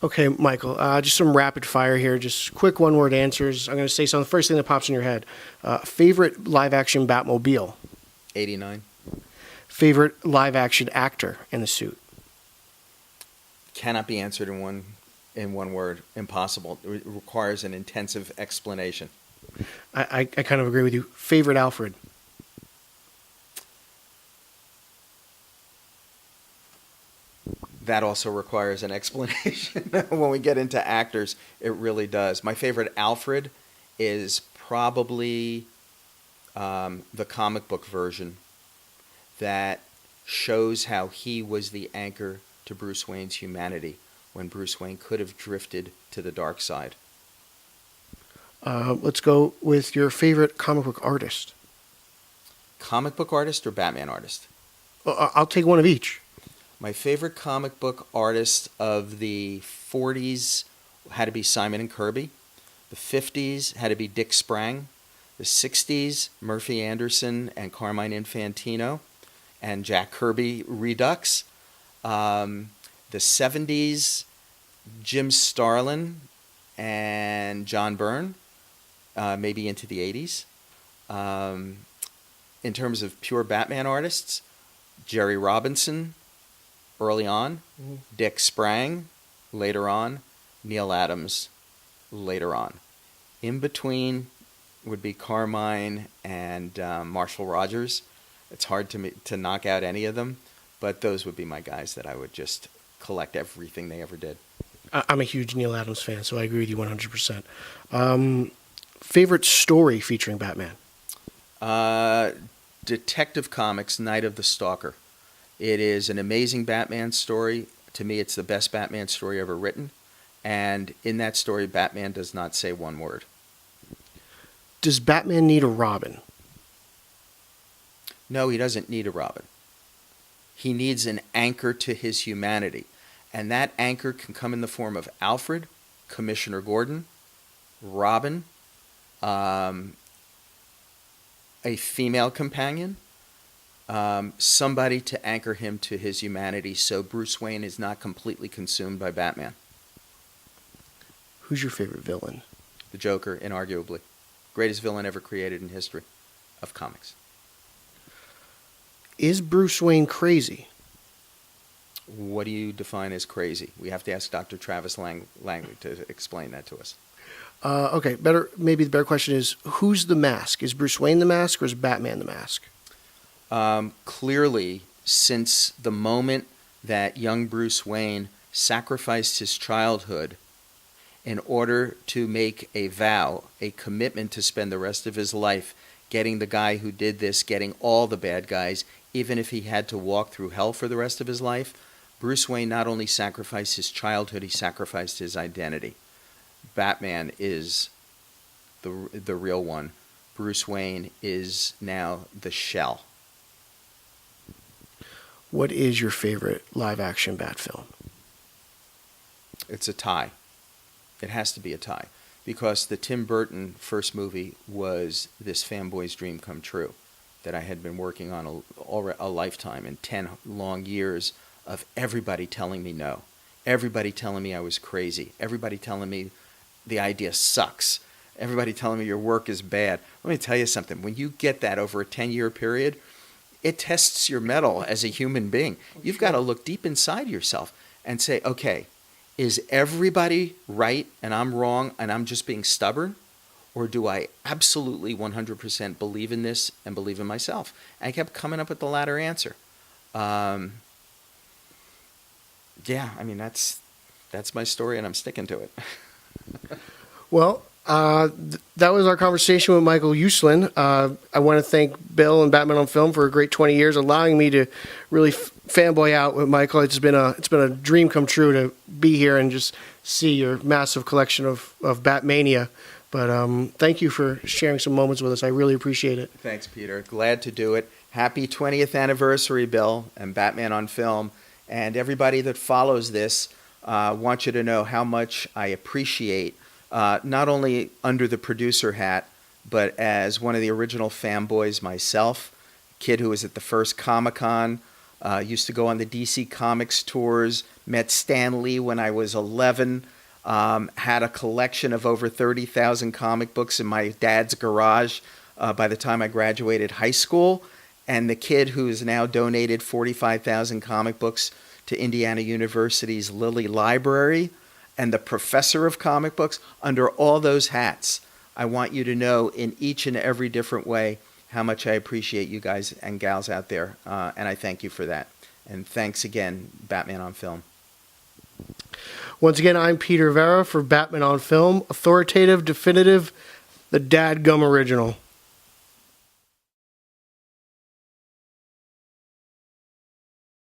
Okay, Michael, just some rapid fire here, just quick one-word answers. I'm going to say something, the first thing that pops in your head. Favorite live-action Batmobile? 89. Favorite live-action actor in the suit? Cannot be answered in one word. Impossible. It requires an intensive explanation. I kind of agree with you. Favorite Alfred? That also requires an explanation. When we get into actors, it really does. My favorite Alfred is probably the comic book version that shows how he was the anchor to Bruce Wayne's humanity when Bruce Wayne could have drifted to the dark side. Let's go with your favorite comic book artist. Comic book artist or Batman artist? I'll take one of each. My favorite comic book artist of the 40s had to be Simon and Kirby. The 50s had to be Dick Sprang. The 60s, Murphy Anderson and Carmine Infantino and Jack Kirby Redux. The 70s, Jim Starlin and John Byrne, maybe into the 80s. In terms of pure Batman artists, Jerry Robinson, early on, Dick Sprang, later on, Neil Adams, later on. In between would be Carmine and Marshall Rogers. It's hard to knock out any of them, but those would be my guys that I would just collect everything they ever did. I'm a huge Neil Adams fan, so I agree with you 100%. Favorite story featuring Batman? Detective Comics, Night of the Stalker. It is an amazing Batman story. To me, it's the best Batman story ever written. And in that story, Batman does not say one word. Does Batman need a Robin? No, he doesn't need a Robin. He needs an anchor to his humanity. And that anchor can come in the form of Alfred, Commissioner Gordon, Robin, a female companion, somebody to anchor him to his humanity so Bruce Wayne is not completely consumed by Batman. Who's your favorite villain? The Joker, inarguably. Greatest villain ever created in history of comics. Is Bruce Wayne crazy? What do you define as crazy? We have to ask Dr. Travis Langley to explain that to us. Okay, maybe the better question is, who's the mask? Is Bruce Wayne the mask or is Batman the mask? Clearly, since the moment that young Bruce Wayne sacrificed his childhood in order to make a vow, a commitment to spend the rest of his life getting the guy who did this, getting all the bad guys, even if he had to walk through hell for the rest of his life, Bruce Wayne not only sacrificed his childhood, he sacrificed his identity. Batman is the real one. Bruce Wayne is now the shell. What is your favorite live-action Bat film? It's a tie. It has to be a tie. Because the Tim Burton first movie was this fanboy's dream come true that I had been working on a lifetime and 10 long years of everybody telling me no. Everybody telling me I was crazy. Everybody telling me the idea sucks. Everybody telling me your work is bad. Let me tell you something. When you get that over a 10-year period, it tests your mettle as a human being. You've got to look deep inside yourself and say, okay, is everybody right and I'm wrong and I'm just being stubborn? Or do I absolutely 100% believe in this and believe in myself? And I kept coming up with the latter answer. Yeah, I mean, that's my story and I'm sticking to it. Well, that was our conversation with Michael Uslan. I want to thank Bill and Batman on Film for a great 20 years, allowing me to really fanboy out with Michael. It's been a dream come true to be here and just see your massive collection of Batmania. But thank you for sharing some moments with us. I really appreciate it. Thanks, Peter. Glad to do it. Happy 20th anniversary, Bill, and Batman on Film. And everybody that follows this, want you to know how much I appreciate, not only under the producer hat, but as one of the original fanboys myself, kid who was at the first Comic-Con, Used to go on the DC Comics tours. Met Stan Lee when I was 11. Had a collection of over 30,000 comic books in my dad's garage by the time I graduated high school. And the kid who's now donated 45,000 comic books to Indiana University's Lilly Library, and the professor of comic books. Under all those hats, I want you to know in each and every different way how much I appreciate you guys and gals out there, and I thank you for that. And thanks again, Batman on Film. Once again, I'm Peter Verra for Batman on Film, authoritative, definitive, the dadgum original.